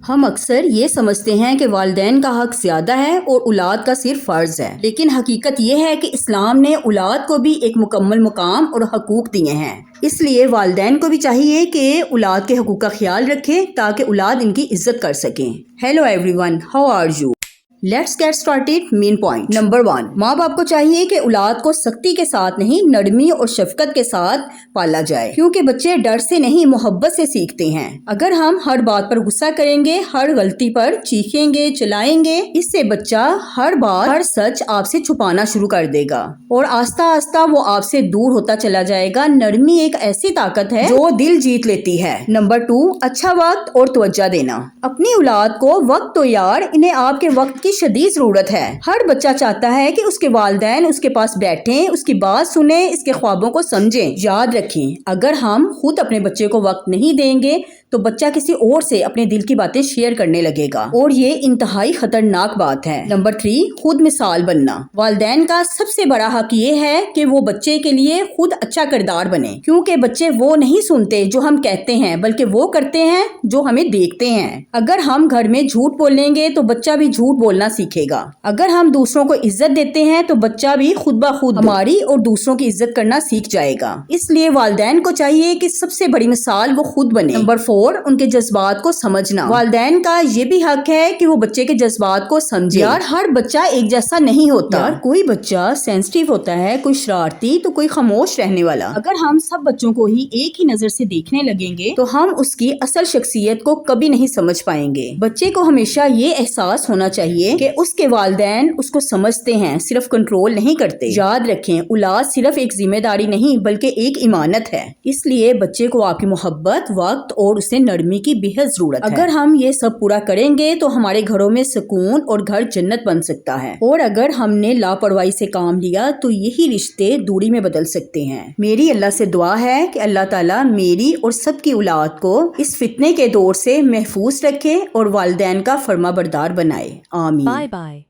ہم اکثر یہ سمجھتے ہیں کہ والدین کا حق زیادہ ہے اور اولاد کا صرف فرض ہے، لیکن حقیقت یہ ہے کہ اسلام نے اولاد کو بھی ایک مکمل مقام اور حقوق دیے ہیں۔ اس لیے والدین کو بھی چاہیے کہ اولاد کے حقوق کا خیال رکھیں تاکہ اولاد ان کی عزت کر سکیں۔ Hello everyone, how are you? Let's get started. Main point number 1، ماں باپ کو چاہیے کہ اولاد کو سختی کے ساتھ نہیں، نرمی اور شفقت کے ساتھ پالا جائے، کیونکہ بچے ڈر سے نہیں محبت سے سیکھتے ہیں۔ اگر ہم ہر بات پر غصہ کریں گے، ہر غلطی پر چیخیں گے، چلائیں گے، اس سے بچہ ہر بات، ہر سچ آپ سے چھپانا شروع کر دے گا اور آہستہ آہستہ وہ آپ سے دور ہوتا چلا جائے گا۔ نرمی ایک ایسی طاقت ہے جو دل جیت لیتی ہے۔ نمبر 2، اچھا وقت اور توجہ دینا۔ اپنی اولاد کو وقت تو یار، انہیں آپ کے وقت کی شدید ضرورت ہے۔ ہر بچہ چاہتا ہے کہ اس کے والدین اس کے پاس بیٹھیں، اس کی بات سنیں، اس کے خوابوں کو سمجھیں۔ یاد رکھیں، اگر ہم خود اپنے بچے کو وقت نہیں دیں گے تو بچہ کسی اور سے اپنے دل کی باتیں شیئر کرنے لگے گا اور یہ انتہائی خطرناک بات ہے۔ نمبر 3، خود مثال بننا۔ والدین کا سب سے بڑا حق یہ ہے کہ وہ بچے کے لیے خود اچھا کردار بنے، کیونکہ بچے وہ نہیں سنتے جو ہم کہتے ہیں، بلکہ وہ کرتے ہیں جو ہمیں دیکھتے ہیں۔ اگر ہم گھر میں جھوٹ بولیں گے تو بچہ بھی جھوٹ بولنا سیکھے گا۔ اگر ہم دوسروں کو عزت دیتے ہیں تو بچہ بھی خود بخود ہماری اور دوسروں کی عزت کرنا سیکھ جائے گا۔ اس لیے والدین کو چاہیے کہ سب سے بڑی مثال وہ خود بنے۔ نمبر 4، ان کے جذبات کو سمجھنا۔ والدین کا یہ بھی حق ہے کہ وہ بچے کے جذبات کو سمجھے۔ یار ہر بچہ ایک جیسا نہیں ہوتا۔ یار کوئی بچہ سینسٹیو ہوتا ہے، کوئی شرارتی تو کوئی خاموش رہنے والا۔ اگر ہم سب بچوں کو ہی ایک ہی نظر سے دیکھنے لگیں گے تو ہم اس کی اصل شخصیت کو کبھی نہیں سمجھ پائیں گے۔ بچے کو ہمیشہ یہ احساس ہونا چاہیے کہ اس کے والدین اس کو سمجھتے ہیں، صرف کنٹرول نہیں کرتے۔ یاد رکھیں، اولاد صرف ایک ذمہ داری نہیں بلکہ ایک امانت ہے۔ اس لیے بچے کو آپ کی محبت، وقت اور اسے نرمی کی بہت ضرورت ہے۔ اگر ہم یہ سب پورا کریں گے تو ہمارے گھروں میں سکون اور گھر جنت بن سکتا ہے، اور اگر ہم نے لاپرواہی سے کام لیا تو یہی رشتے دوری میں بدل سکتے ہیں۔ میری اللہ سے دعا ہے کہ اللہ تعالیٰ میری اور سب کی اولاد کو اس فتنے کے دور سے محفوظ رکھے اور والدین کا فرما بردار بنائے۔ آمین۔ Bye bye.